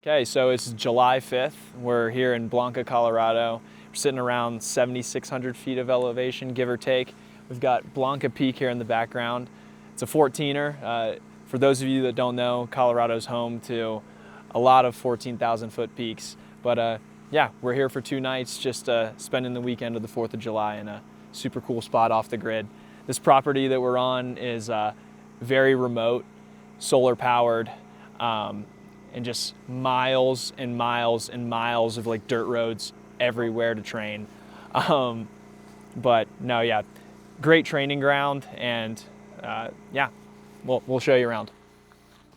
Okay, so it's July 5th. We're here in Blanca, Colorado. We're sitting around 7,600 feet of elevation, give or take. We've got Blanca Peak here in the background. It's a 14er. For those of you that don't know, Colorado's home to a lot of 14,000 foot peaks. But yeah, we're here for 2 nights, just spending the weekend of the 4th of July in a super cool spot off the grid. This property that we're on is very remote, solar powered, and just miles and miles and miles of like dirt roads everywhere to train. But no, yeah, great training ground, and yeah, we'll show you around.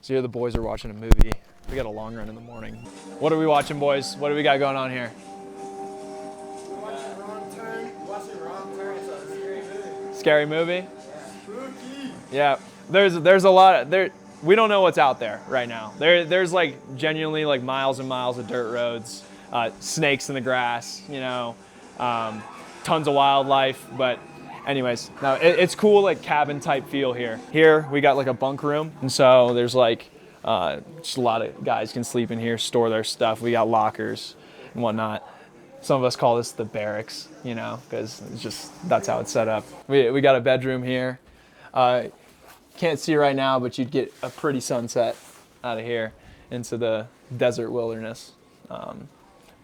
So here the boys are watching a movie. We got a long run in the morning. What are we watching, boys? What do we got going on here? We're watching Wrong Turn. Watching Wrong Turn. It's a scary movie. Scary movie? Yeah. Spooky. Yeah, there's a lot of, there. We don't know what's out there right now. There's like genuinely like miles and miles of dirt roads, snakes in the grass, you know, tons of wildlife. But anyways, no, it's cool, like cabin type feel here. Here we got like a bunk room, and so there's like just a lot of guys can sleep in here, store their stuff. We got lockers and whatnot. Some of us call this the barracks, you know, because it's just, that's how it's set up. We got a bedroom here. Can't see right now, but you'd get a pretty sunset out of here into the desert wilderness. But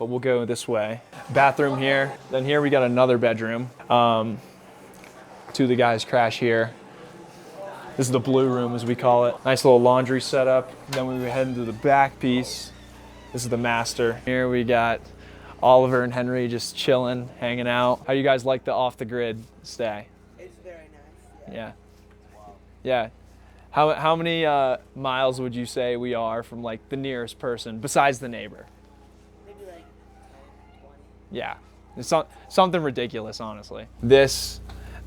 we'll go this way. Bathroom here. Then here we got another bedroom. 2 of the guys crash here. This is the blue room, as we call it. Nice little laundry setup. Then we head into the back piece. This is the master. Here we got Oliver and Henry just chilling, hanging out. How you guys like the off the grid stay? It's very nice. Yeah. Yeah. How many miles would you say we are from like the nearest person besides the neighbor? Maybe like 10, 20. Yeah. It's something ridiculous, honestly. This,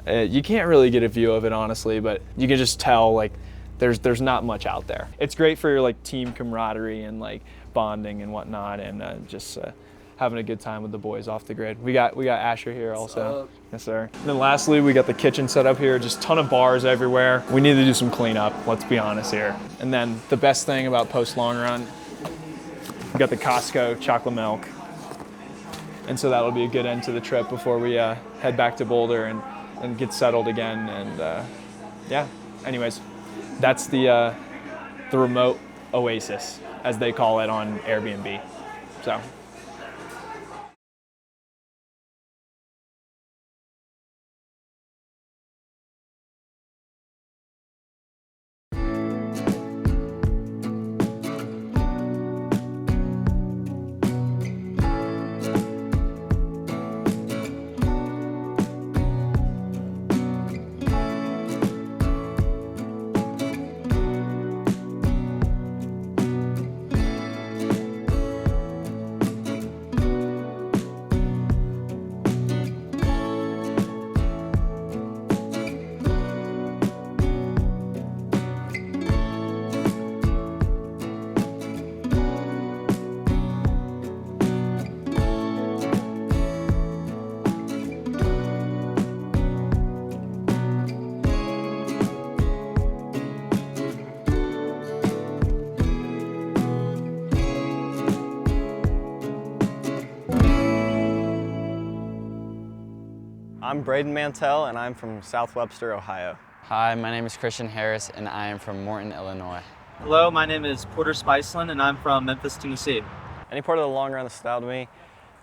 you can't really get a view of it, honestly, but you can just tell like there's not much out there. It's great for your like team camaraderie and like bonding and whatnot, and just having a good time with the boys off the grid. We got Asher here also. Yes, sir. And then lastly, we got the kitchen set up here, just ton of bars everywhere. We need to do some cleanup, let's be honest here. And then the best thing about post long run, we got the Costco chocolate milk. And so that'll be a good end to the trip before we head back to Boulder and get settled again. And yeah, anyways, that's the remote oasis, as they call it on Airbnb. So. I'm Braden Mantell, and I'm from South Webster, Ohio. Hi, my name is Christian Harris, and I am from Morton, Illinois. Hello, my name is Porter Spiceland, and I'm from Memphis, Tennessee. Any part of the long run that stood out to me?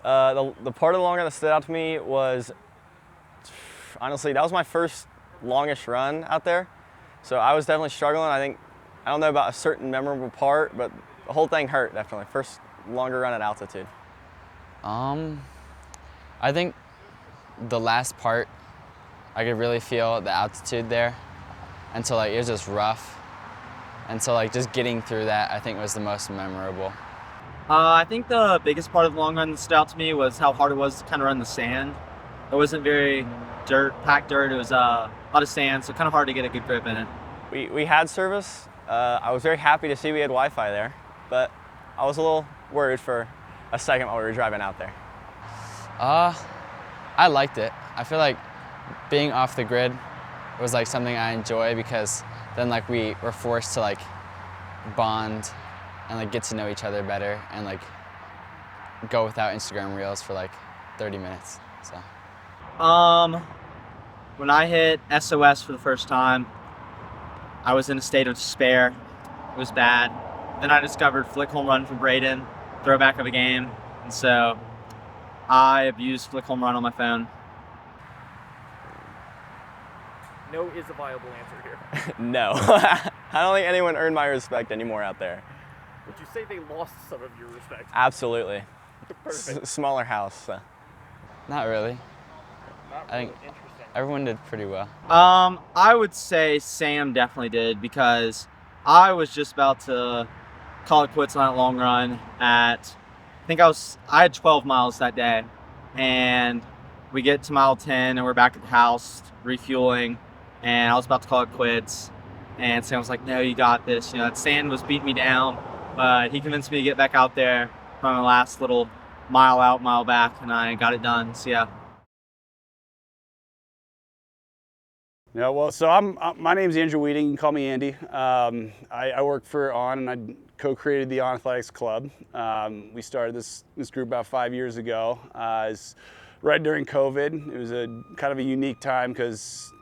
The part of the long run that stood out to me was, honestly, that was my first longest run out there. So I was definitely struggling. I don't know about a certain memorable part, but the whole thing hurt, definitely. First longer run at altitude. I think the last part, I could really feel the altitude there. And so like, it was just rough. And so like, just getting through that, I think was the most memorable. I think the biggest part of the long run that stood out to me was how hard it was to kind of run the sand. It wasn't very packed dirt. It was a lot of sand, so kind of hard to get a good grip in it. We had service. I was very happy to see we had Wi-Fi there, but I was a little worried for a second while we were driving out there. I liked it. I feel like being off the grid was like something I enjoy, because then like we were forced to like bond and like get to know each other better and like go without Instagram reels for like 30 minutes. So. When I hit SOS for the first time, I was in a state of despair. It was bad. Then I discovered flick home run from Braden, throwback of a game, and so I abused flick home run on my phone. No is a viable answer here. No. I don't think anyone earned my respect anymore out there. Would you say they lost some of your respect? Absolutely. Perfect. Smaller house. So. Not really. Not I think really. Interesting. everyone did pretty well. I would say Sam definitely did because I was just about to call it quits on that long run at, I had 12 miles that day, and we get to mile 10 and we're back at the house refueling, and I was about to call it quits, and Sam was like, no, you got this. You know, that sand was beating me down, but he convinced me to get back out there from the last little mile out, mile back, and I got it done. So yeah. Yeah, well, so my name's Andrew Weeding. You can call me Andy. I work for ON, and I co-created the ON Athletics Club. We started this group about 5 years ago. It's right during COVID. It was a kind of a unique time because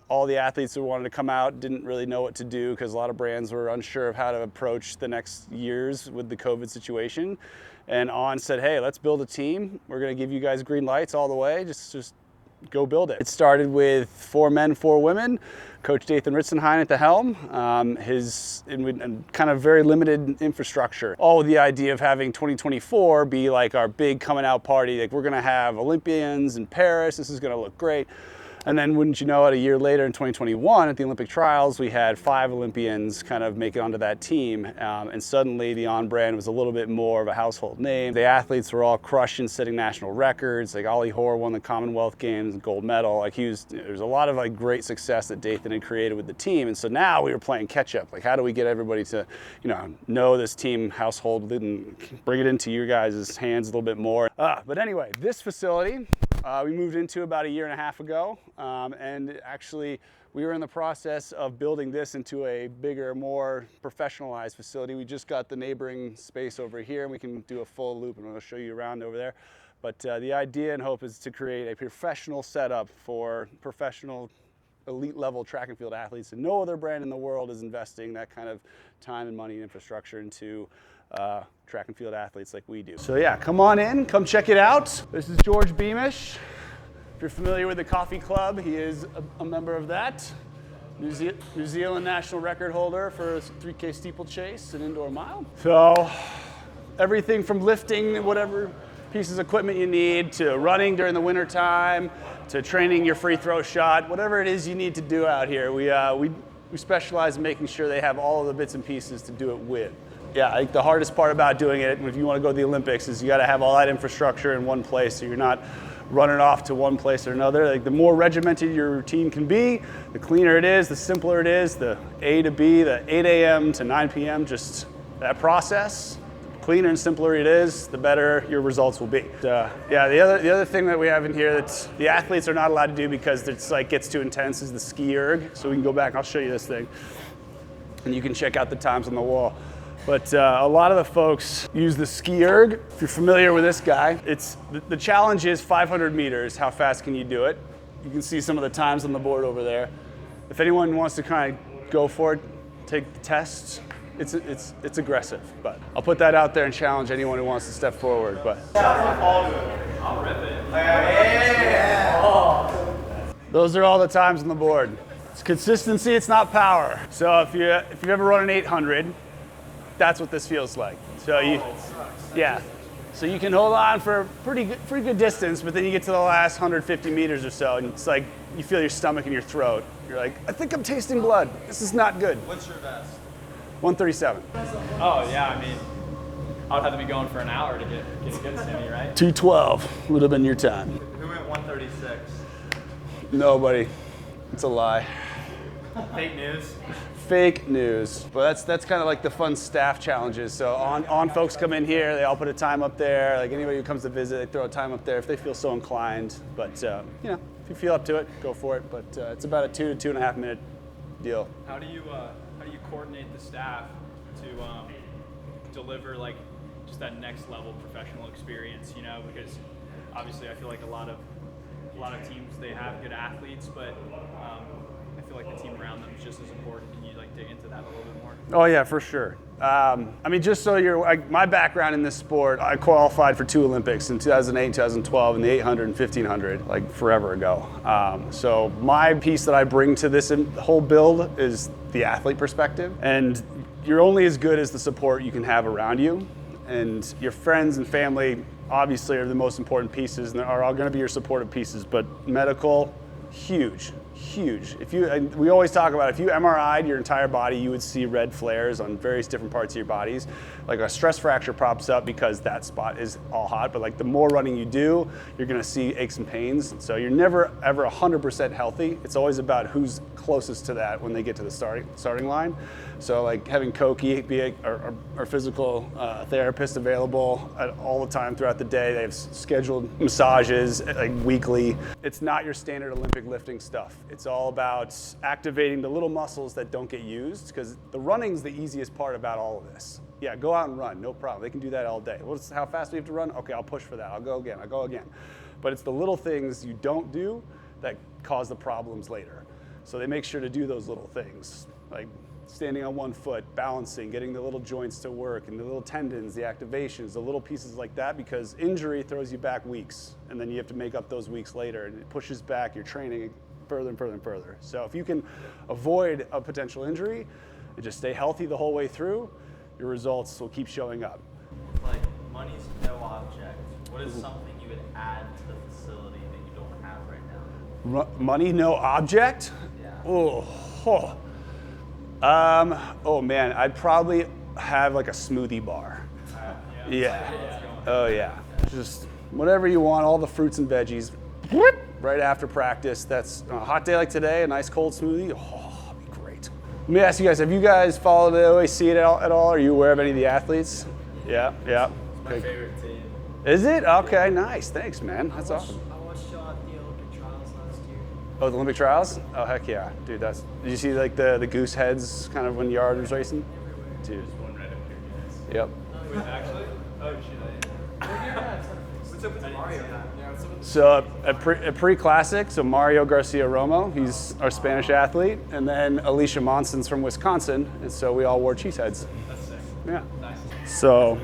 all the athletes who wanted to come out didn't really know what to do because a lot of brands were unsure of how to approach the next years with the COVID situation. And ON said, hey, let's build a team. We're going to give you guys green lights all the way. Just go build it. It started with 4 men, 4 women. Coach Dathan Ritzenhein at the helm. And kind of very limited infrastructure. All with the idea of having 2024 be like our big coming out party. Like we're gonna have Olympians in Paris. This is gonna look great. And then wouldn't you know it, a year later in 2021 at the Olympic trials, we had 5 Olympians kind of make it onto that team. And suddenly the On brand was a little bit more of a household name. The athletes were all crushing, setting national records. Like Ollie Hoare won the Commonwealth Games, gold medal. Like there's a lot of like great success that Dathan had created with the team. And so now we were playing catch up. Like how do we get everybody to, know this team household and bring it into your guys' hands a little bit more. But anyway, this facility, we moved into about a year and a half ago. And actually, we were in the process of building this into a bigger, more professionalized facility. We just got the neighboring space over here, and we can do a full loop, and I'll show you around over there. But the idea and hope is to create a professional setup for professional elite level track and field athletes. And no other brand in the world is investing that kind of time and money and infrastructure into track and field athletes like we do. So yeah, come on in, come check it out. This is George Beamish. If you're familiar with the Coffee Club, he is a member of that. New Zealand national record holder for 3K steeplechase and indoor mile. So everything from lifting whatever pieces of equipment you need to running during the winter time to training your free throw shot, whatever it is you need to do out here. We specialize in making sure they have all of the bits and pieces to do it with. Yeah, I think the hardest part about doing it, if you want to go to the Olympics, is you got to have all that infrastructure in one place so you're not running off to one place or another. Like the more regimented your routine can be, the cleaner it is, the simpler it is, the A to B, the 8 a.m. to 9 p.m., just that process, the cleaner and simpler it is, the better your results will be. Yeah, the other thing that we have in here that the athletes are not allowed to do because it's like gets too intense is the ski erg. So we can go back, I'll show you this thing, and you can check out the times on the wall. But a lot of the folks use the ski erg. If you're familiar with this guy, the challenge is 500 meters. How fast can you do it? You can see some of the times on the board over there. If anyone wants to kind of go for it, take the test. It's aggressive, but I'll put that out there and challenge anyone who wants to step forward. But I'll rip it. those are all the times on the board. It's consistency. It's not power. So if you ever run an 800. That's what this feels like. So so you can hold on for a pretty good distance, but then you get to the last 150 meters or so, and it's like you feel your stomach in your throat. You're like, I think I'm tasting blood. This is not good. What's your best? 137. Oh yeah, I mean, I would have to be going for an hour to get a good semi, right? 212 would have been your time. Who went 136? Nobody. It's a lie. Fake news. Fake news. But that's kind of like the fun staff challenges. So on folks come in here, they all put a time up there. Like anybody who comes to visit, they throw a time up there if they feel so inclined. But if you feel up to it, go for it. But it's about a 2 to 2.5 minute deal. How do you coordinate the staff to deliver like just that next level professional experience, you know, because obviously I feel like a lot of teams, they have good athletes, but I feel like the team around them is just as important. Can you like dig into that a little bit more? Oh yeah, for sure. I mean, just so you're, like, my background in this sport, I qualified for 2 Olympics in 2008 and 2012 in the 800 and 1500, like forever ago. So my piece that I bring to this whole build is the athlete perspective. And you're only as good as the support you can have around you. And your friends and family obviously are the most important pieces and are all going to be your supportive pieces, but medical, huge. We always talk about if you MRI'd your entire body, you would see red flares on various different parts of your bodies. Like a stress fracture pops up because that spot is all hot, but like the more running you do, you're gonna see aches and pains. So you're never ever 100% healthy. It's always about who's closest to that when they get to the starting line. So like having Koki be our physical therapist available all the time throughout the day. They have scheduled massages like weekly. It's not your standard Olympic lifting stuff. It's all about activating the little muscles that don't get used, because the running's the easiest part about all of this. Yeah, go out and run, no problem. They can do that all day. How fast do you have to run? Okay, I'll push for that. I'll go again. But it's the little things you don't do that cause the problems later. So they make sure to do those little things, like standing on one foot, balancing, getting the little joints to work, and the little tendons, the activations, the little pieces like that, because injury throws you back weeks, and then you have to make up those weeks later, and it pushes back your training further and further and further. So if you can avoid a potential injury and just stay healthy the whole way through, your results will keep showing up. Like, money's no object. What is something you would add to the facility that you don't have right now? Money, no object? Yeah. Oh man, I'd probably have like a smoothie bar. Yeah. Oh yeah. Just whatever you want, all the fruits and veggies. Right after practice. That's on a hot day like today, a nice cold smoothie. Oh, that'd be great. Let me ask you guys, have you guys followed the OAC at all? Are you aware of any of the athletes? Yeah. My favorite team. Is it? Okay, nice. Thanks, man. That's awesome. I watched y'all at the Olympic trials last year. Oh, the Olympic trials? Oh, heck yeah. Dude, did you see like the goose heads kind of when Yard was racing? Dude. One right up here, guys. Yep. Wait, actually? Oh, shit. What's up with Mario? So a pre-classic, so Mario Garcia Romo, he's our Spanish athlete, and then Alicia Monson's from Wisconsin, and so we all wore cheese heads. That's sick. Yeah. Nice. So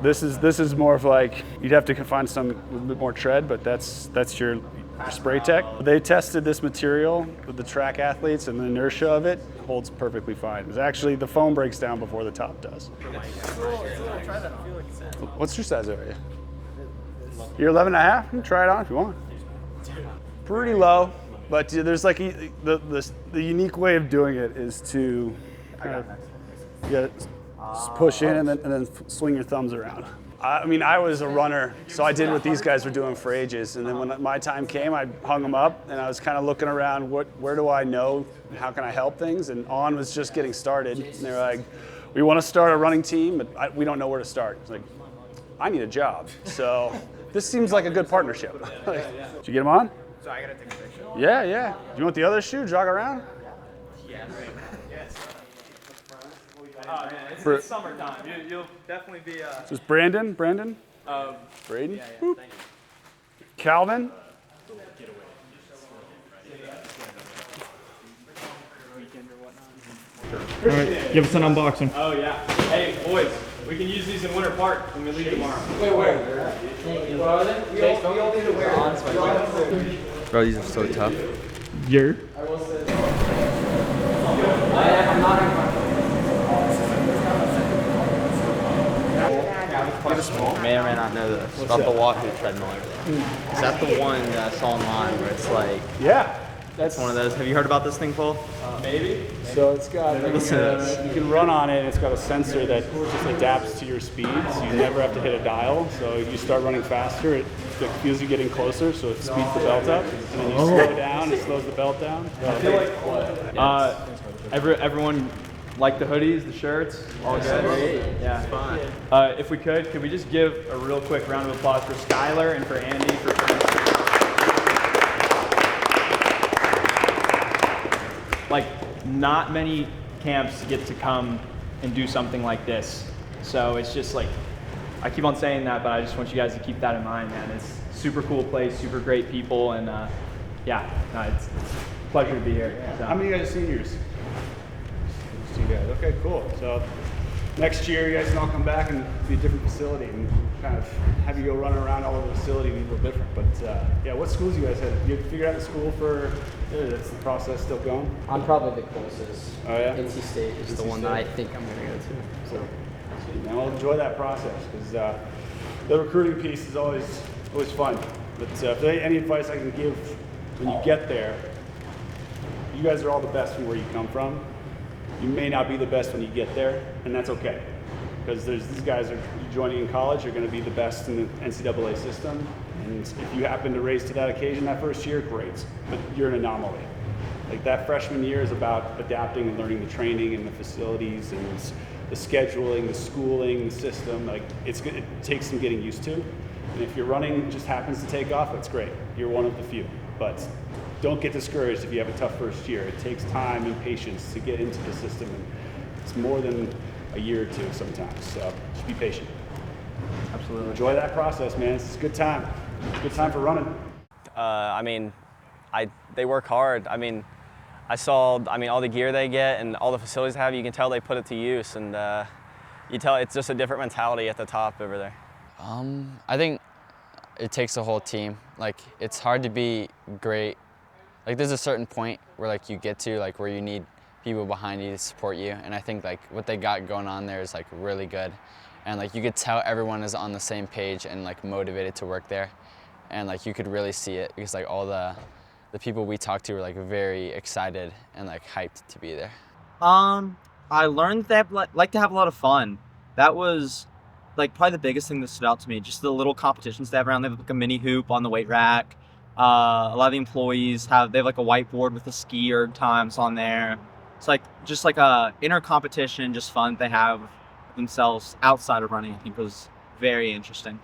this is more of like, you'd have to find some with a bit more tread, but that's your spray tech. They tested this material with the track athletes, and the inertia of it holds perfectly fine. It's actually, the foam breaks down before the top does. What's your size over here? You're 11 and a half? You can try it on if you want. Pretty low, but there's like the unique way of doing it is to kind of push in and then swing your thumbs around. I mean, I was a runner, so I did what these guys were doing for ages. And then when my time came, I hung them up, and I was kind of looking around, where do I know, how can I help things? And On was just getting started. And they were like, we want to start a running team, but we don't know where to start. It's like, I need a job. So this seems like a good partnership. Did you get them on? So I gotta take a picture. Yeah. Do you want the other shoe? Jog around? Yes. Oh, man, it's summertime. You'll definitely be. This is Brandon? Braden? Yeah, Thank you. Calvin? All right, give us an unboxing. Oh yeah. Hey boys, we can use these in Winter Park when we leave tomorrow. Wait, where? What are they? We all need to wear. Bro, these are so tough. You're May or may not know this about the Wahoo treadmill. Is that the one that I saw online where it's like Yeah. That's one of those? Have you heard about this thing, Paul? Maybe. So it's got, Listen to this. you can run on it, and it's got a sensor that just adapts to your speed, so you never have to hit a dial. So if you start running faster, it feels you getting closer, so it speeds the belt up. And then you slow down, it slows the belt down. I feel like everyone like the hoodies, the shirts, all good. Yeah. It's fun. If we could we just give a real quick round of applause for Skylar and for Andy for like, not many camps get to come and do something like this. So it's just like, I keep on saying that, but I just want you guys to keep that in mind, man. It's a super cool place, super great people, and it's a pleasure to be here. So. How many of you guys are seniors? Just you guys. Okay, cool. So next year, you guys can all come back and be a different facility and kind of have you go running around all over the facility and be a little different. But yeah, what schools you guys had? You figured out the school for? That's the process still going. I'm probably the closest. Oh yeah. NC State is the NC one State. that I think I'm gonna go to. So. And we'll enjoy that process because the recruiting piece is always fun. But if there's any advice I can give when you get there, you guys are all the best from where you come from. You may not be the best when you get there, and that's okay. Because these guys are joining in college are going to be the best in the NCAA system. And if you happen to raise to that occasion that first year, great. But you're an anomaly. Like that freshman year is about adapting and learning the training and the facilities and the scheduling, the schooling, the system. Like it takes some getting used to. And if your running just happens to take off, that's great. You're one of the few. But don't get discouraged if you have a tough first year. It takes time and patience to get into the system. And it's more than a year or two sometimes. So just be patient. Absolutely. Enjoy that process, man. It's a good time. It's a good time for running. They work hard. I saw all the gear they get and all the facilities they have. You can tell they put it to use, and you tell it's just a different mentality at the top over there. I think it takes a whole team. Like, it's hard to be great. Like, there's a certain point where like you get to like where you need people behind you to support you, and I think like what they got going on there is like really good, and like you could tell everyone is on the same page and like motivated to work there, and like you could really see it because like all the people we talked to were like very excited and like hyped to be there. I learned that they like to have a lot of fun. That was like probably the biggest thing that stood out to me. Just the little competitions they have around. They have like a mini hoop on the weight rack. A lot of the employees they have like a whiteboard with the ski erg times on there. It's like just like a inner competition, just fun they have themselves outside of running. I think was very interesting.